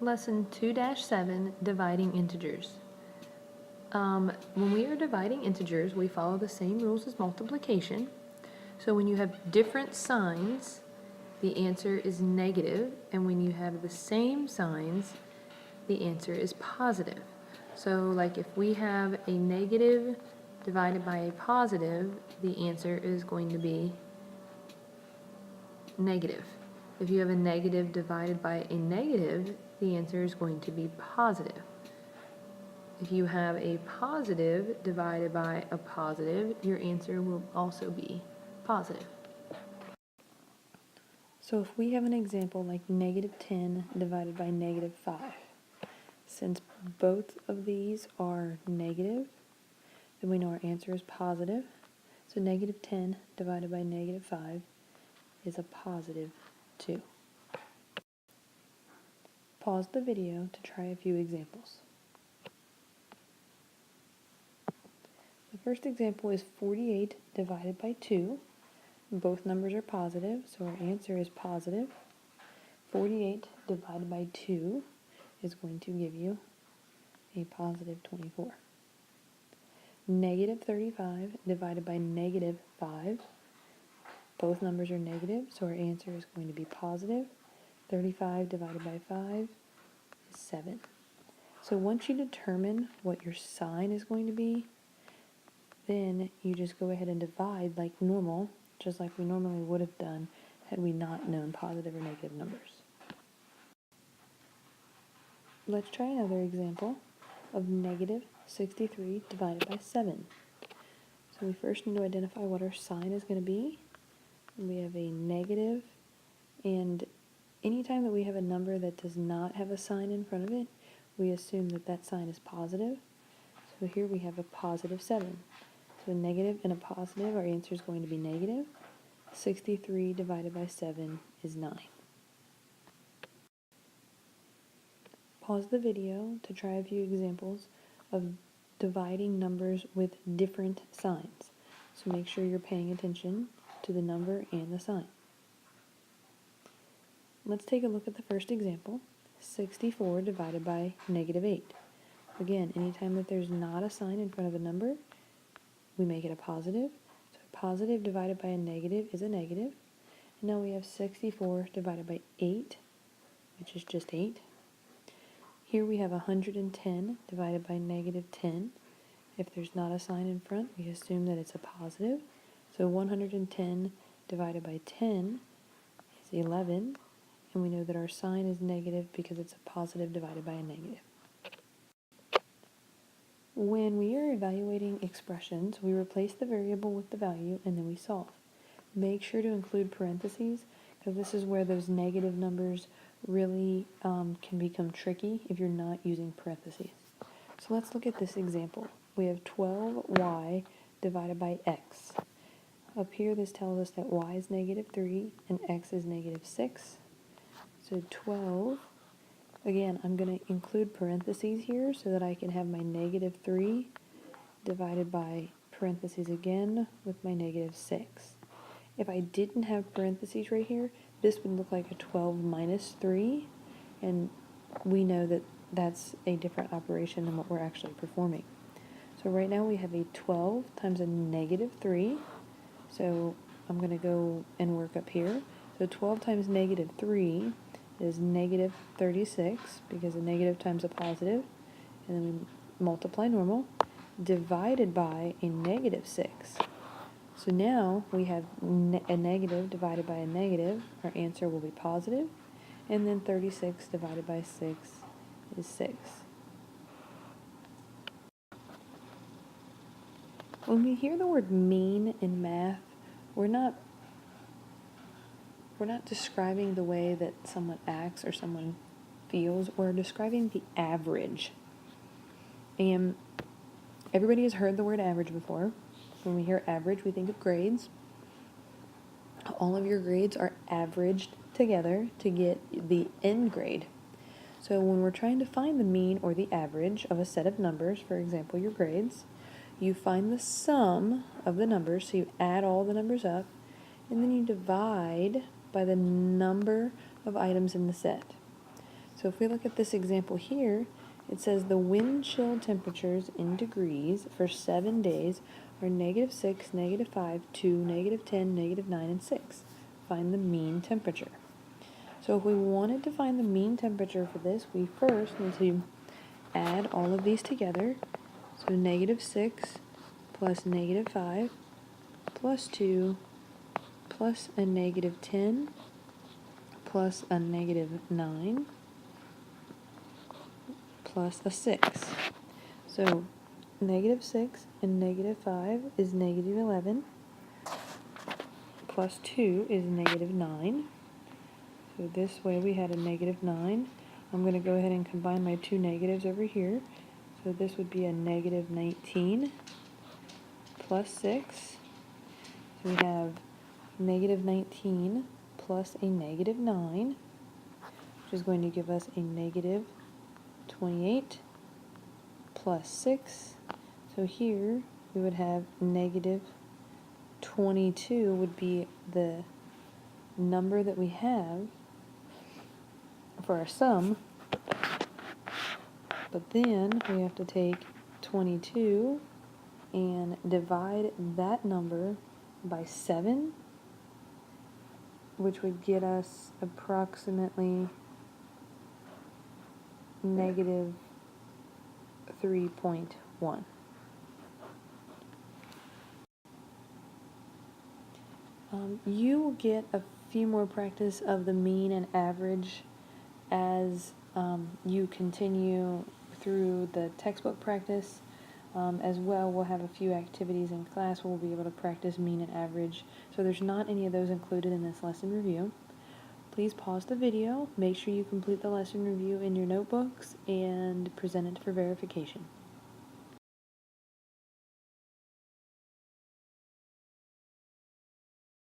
Lesson 2-7, Dividing Integers. When we are dividing integers, we follow the same rules as multiplication. So when you have different signs, the answer is negative, and when you have the same signs, the answer is positive. So like if we have a negative divided by a positive, the answer is going to be negative. If you have a negative divided by a negative, the answer is going to be positive. If you have a positive divided by a positive, your answer will also be positive. So if we have an example like -10 divided by -5, since both of these are negative, then we know our answer is positive. So -10 divided by -5 is a positive 2. Pause the video to try a few examples. The first example is 48 divided by 2. Both numbers are positive, so our answer is positive. 48 divided by 2 is going to give you a positive 24. -35 divided by -5. Both numbers are negative, so our answer is going to be positive. 35 divided by 5 is 7. So once you determine what your sign is going to be, then you just go ahead and divide like normal, just like we normally would have done had we not known positive or negative numbers. Let's try another example of -63 divided by 7. So we first need to identify what our sign is going to be. We have a negative, and anytime that we have a number that does not have a sign in front of it, we assume that that sign is positive. So here we have a positive 7. So a negative and a positive, our answer is going to be negative. 63 divided by 7 is 9. Pause the video to try a few examples of dividing numbers with different signs. So make sure you're paying attention to the number and the sign. Let's take a look at the first example, 64 divided by -8. Again, anytime that there's not a sign in front of a number, we make it a positive. So a positive divided by a negative is a negative. And now we have 64 divided by 8, which is just 8. Here we have 110 divided by -10. If there's not a sign in front, we assume that it's a positive. So 110 divided by 10 is 11. And we know that our sign is negative because it's a positive divided by a negative. When we are evaluating expressions, we replace the variable with the value and then we solve. Make sure to include parentheses because this is where those negative numbers really can become tricky if you're not using parentheses. So let's look at this example. We have 12y divided by x. Up here this tells us that y is -3 and x is -6. So 12, again, I'm going to include parentheses here so that I can have my -3 divided by parentheses again with my -6. If I didn't have parentheses right here, this would look like a 12 minus 3, and we know that that's a different operation than what we're actually performing. So right now we have a 12 times a -3, so I'm going to go and work up here. So 12 times -3 is -36, because a negative times a positive, and then we multiply normal, divided by a -6. So now we have a negative divided by a negative. Our answer will be positive. And then 36 divided by 6 is 6. When we hear the word mean in math, we're not describing the way that someone acts or someone feels. We're describing the average. And everybody has heard the word average before. When we hear average, we think of grades. All of your grades are averaged together to get the end grade. So when we're trying to find the mean or the average of a set of numbers, for example, your grades, you find the sum of the numbers, so you add all the numbers up, and then you divide by the number of items in the set. So if we look at this example here, it says the wind chill temperatures in degrees for 7 days are -6, -5, 2, -10, -9, and 6. Find the mean temperature. So if we wanted to find the mean temperature for this, we first need to add all of these together. So -6 plus -5 plus 2 plus a -10 plus a -9 plus a 6. So -6 and -5 is -11 plus 2 is -9. So this way we had a -9. I'm going to go ahead and combine my two negatives over here. So this would be a -19 plus 6. So we have -19 plus a -9, which is going to give us a -28 plus 6. So here we would have -22 would be the number that we have for our sum, but then we have to take 22 and divide that number by 7, which would get us approximately -3.1. You will get a few more practice of the mean and average as you continue through the textbook practice. As well, we'll have a few activities in class where we'll be able to practice mean and average. So there's not any of those included in this lesson review. Please pause the video, make sure you complete the lesson review in your notebooks, and present it for verification.